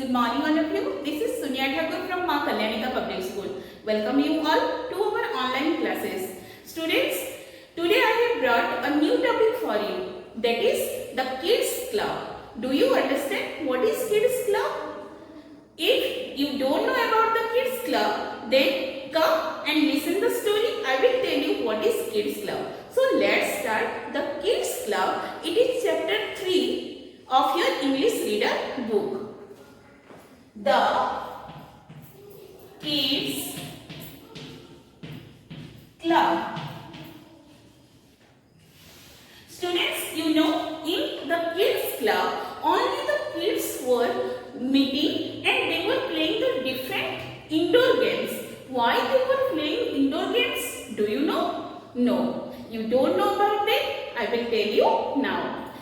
Good morning all of you. This is Sunya Thakur from Ma Kalyanika Public School. Welcome you all to our online classes. Students, today I have brought a new topic for you. That is the Kids Club. Do you understand what is Kids Club? If you don't know about the Kids Club, then come and listen the story. I will tell you what is Kids Club. So let's start the Kids Club. It is chapter 3 of your English reader book. The Kids Club. Students, you know, in the Kids Club, only the kids were meeting and they were playing the different indoor games. Why they were playing indoor games? Do you know? No. You don't know about it? I will tell you now.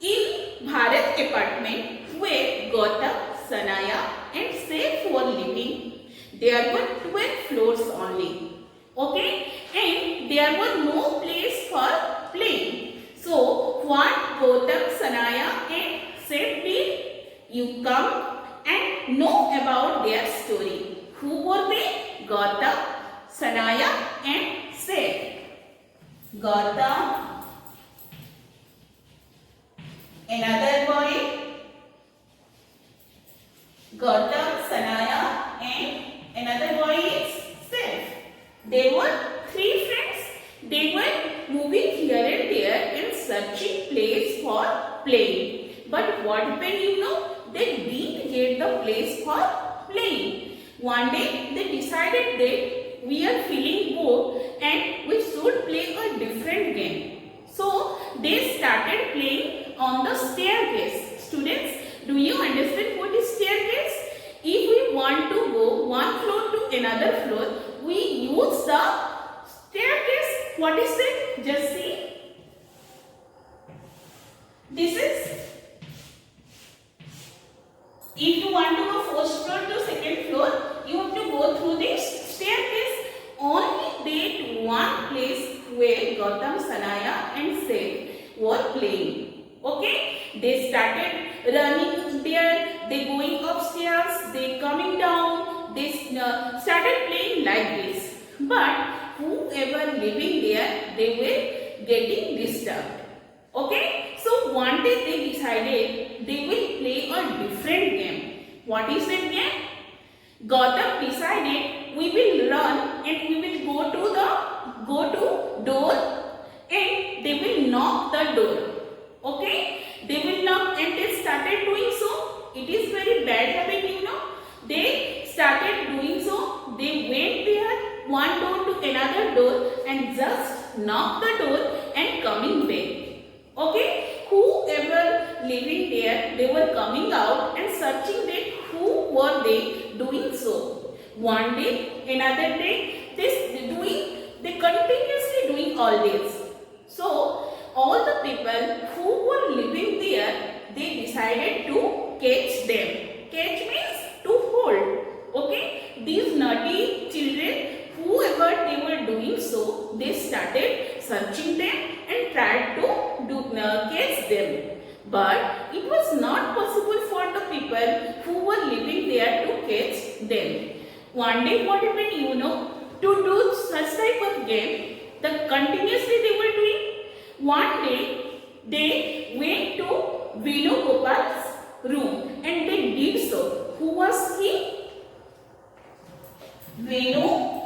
In Bharat apartment where Gautam, Sanaya and Saif were living, there were 12 floors only. Okay? And there were no place for playing. So, what Gautam, Sanaya and Saif did? You come and know about their story. Who were they? Gautam, Sanaya and Saif. Gautam, another boy, Gautam, Sanaya and another boy is Saif. They were three friends. They were moving here and there and searching place for playing. But what happened, you know? They didn't get the place for playing. One day they decided that we are feeling bored and we should play a different game. So they started playing on the staircase. Students, do you understand what is staircase? If we want to go one floor to another floor, we use the staircase. What is it? Just see. This is, if you want to go first floor to second floor, you have to go through this staircase. Only that one place where Gautam, Sanaya and Saif were playing. Okay? They started running there, they going upstairs, they coming down, they started playing like this. But whoever living there, they were getting disturbed. Okay? So one day they decided they will play a different game. What is that game? Gautam decided we will run and we will go to door and they will knock the door. Okay? They will knock and they started doing so. It is very bad habit, you know. They started doing so. They went there, one door to another door and just knocked the door and coming back. Okay? Whoever living there, they were coming out and searching that who were they doing so. One day, another day, they continuously doing all this. So, all the people who were living there, they decided to catch them. Catch means to hold. Okay? These naughty children, whoever they were doing so, they started searching them and tried to catch them. But it was not possible for the people who were living there to catch them. One day what happened, you know, to do such type of game, the continuously they were doing. One day they went to Venugopal's room and they did so. Who was he? Venugopal.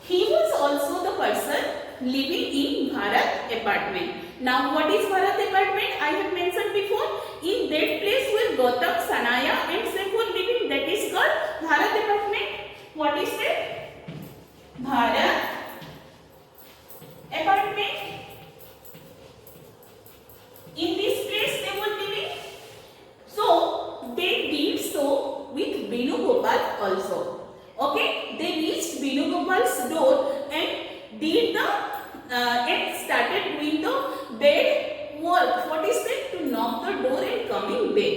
He was also the person living in Bharat apartment. Now what is Bharat apartment? I have mentioned before. In that place where Gautam, Sanaya and Saif were living, that is called Bharat apartment. What is that? Bharat apartment. In this place they were living. So they did so with Venugopal also. Okay, they reached Venugopal's door and did and started doing the bed work. What is that? To knock the door and coming back.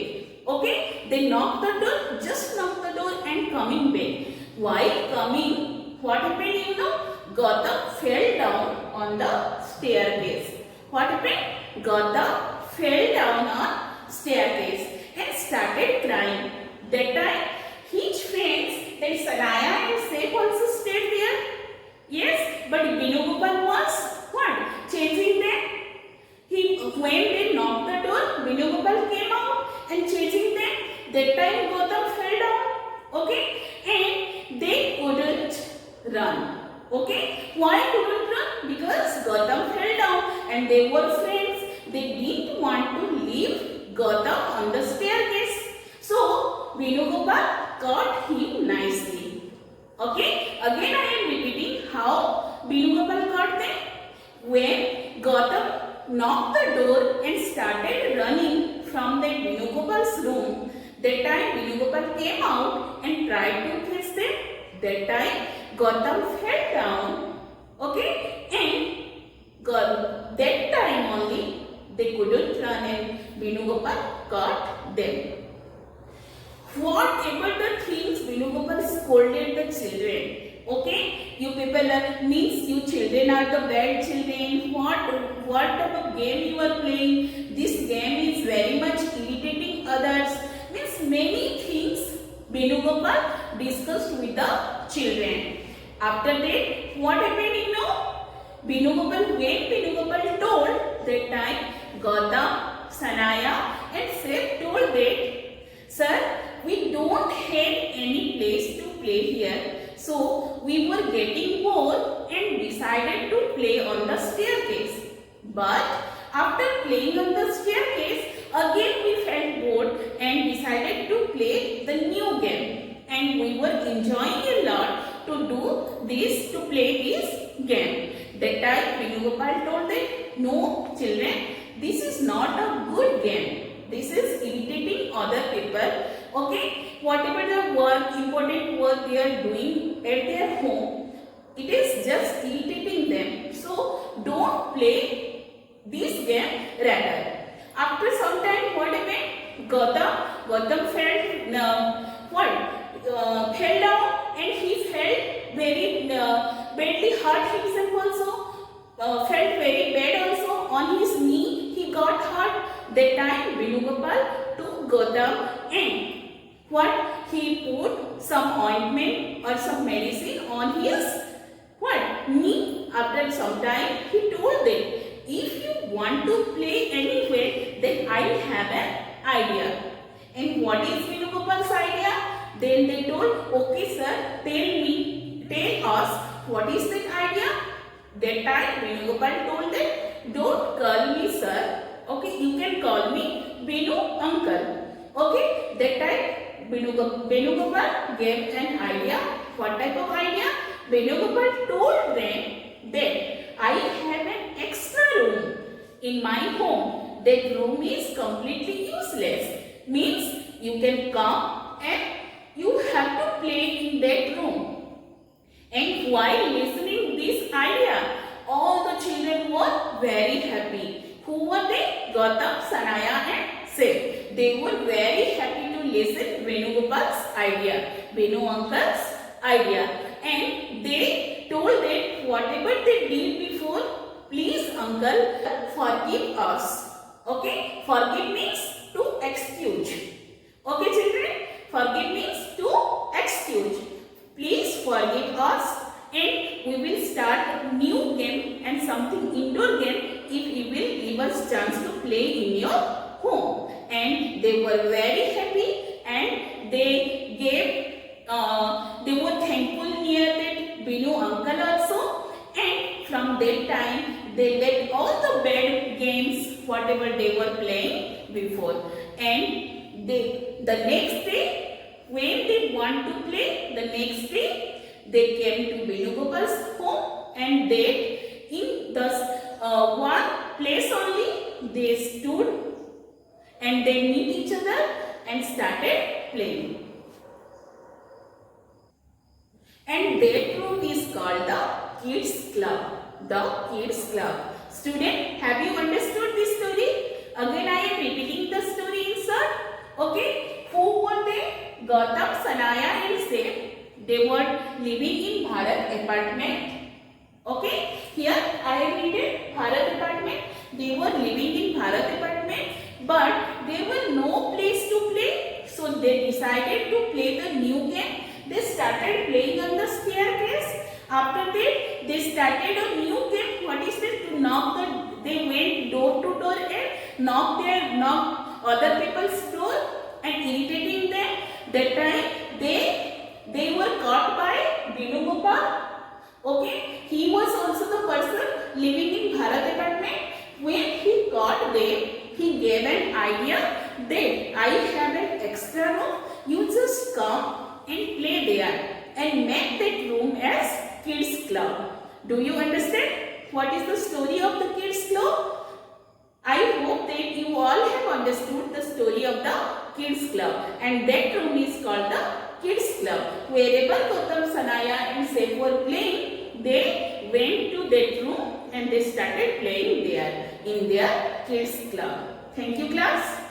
Okay, they knocked the door, just knocked the door and coming back. While coming, what happened, you know? Gautam fell down on the staircase. What happened? Gautam fell down on staircase and started crying. That time his friends, that Sanaya and Saif also stayed there. Yes, but Venugopal was what? Chasing them. When they knocked the door, Venugopal came out and chasing them. That time Gautam fell down. Okay, and they couldn't run. Okay, why couldn't run? Because Gautam fell down and they were friends. They didn't want to leave Gautam on the staircase. So Venugopal caught him nicely. Okay, again I am repeating how Venugopal caught them. When Gautam knocked the door and started running from that Venugopal's room, that time Venugopal came out and tried to catch them. That time Gautam fell down. Okay, and that time only they couldn't run and Venugopal caught them. Whatever the things Venugopal scolded the children. Okay, you people means you children are the bad children. What type of game you are playing? This game is very much irritating others. Means many things Venugopal discussed with the children. After that, what happened you know? When Venugopal told that time, Gautam, Sanaya and Saif told that, sir, we don't have any place to play here. So we were getting bored and decided to play on the staircase. But after playing on the staircase, again we felt bored and decided to play the new game. And we were enjoying a lot to play this game. That time Venugopal told that, no children, this is not a good game. This is irritating other people. Okay, whatever the work, important work they are doing at their home, it is just irritating them. So don't play this game rather. After some time, what happened? Gautam fell down and he felt very badly hurt himself also. Felt very bad also on his knee. He got hurt. That time Venugopal took Gautam and he put some ointment or some medicine on his knee. After some time he told them, if you want to play anywhere, then I have an idea. And what is Venugopal's idea? Then they told, okay sir, tell us what is that idea? That time Venugopal told them, don't call me sir. Okay, you can call me Venu uncle. Okay, that time Venugopal gave an idea. What type of idea? Venugopal told them that I have an extra room in my home. That room is completely useless. Means you can come and you have to play in that room. And while listening this idea, all the children were very happy. Who were they? Gautam, Sanaya and Saif. They were very happy to listen Venugopal's idea, Venu uncle's idea. And they told that whatever they did before, please uncle forgive us. Okay? Forgive means to excuse. Okay children? Forgive means to excuse. Please forgive us and we will start a new game and something indoor game if you will give us chance to play in your home. And they were very happy and they were thankful near that Venu uncle also. And from that time they left all the bad games whatever they were playing before. And the next day when they want to play, the next day they came to Venugopal's home and they in the one place only they stood and they meet each other and started playing. And that room is called the Kids Club. The Kids Club. Student, have you understood this story? Again I am repeating the story insert. Okay, who were they? Gautam, Sanaya and Saif. They were living in Bharat apartment. Okay, here I have written Bharat apartment. They were living in Bharat apartment, but they were So they decided to play the new game. They started playing on the staircase. After that, they started a new game. What is it? To knock the. They went door to door and knock other people's door and irritating them. That time they were caught by Binu Gopal. Okay, he was also the person living in Bharat apartment. When he caught them, he gave an idea that I have an extra room. You just come and play there and make that room as kids club. Do you understand what is the story of the kids club? I hope that you all have understood the story of the kids club, and that room is called the kids club. Wherever Gautam, Sanaya and Saif were playing, they went to that room and they started playing there in their kids club. Thank you, class.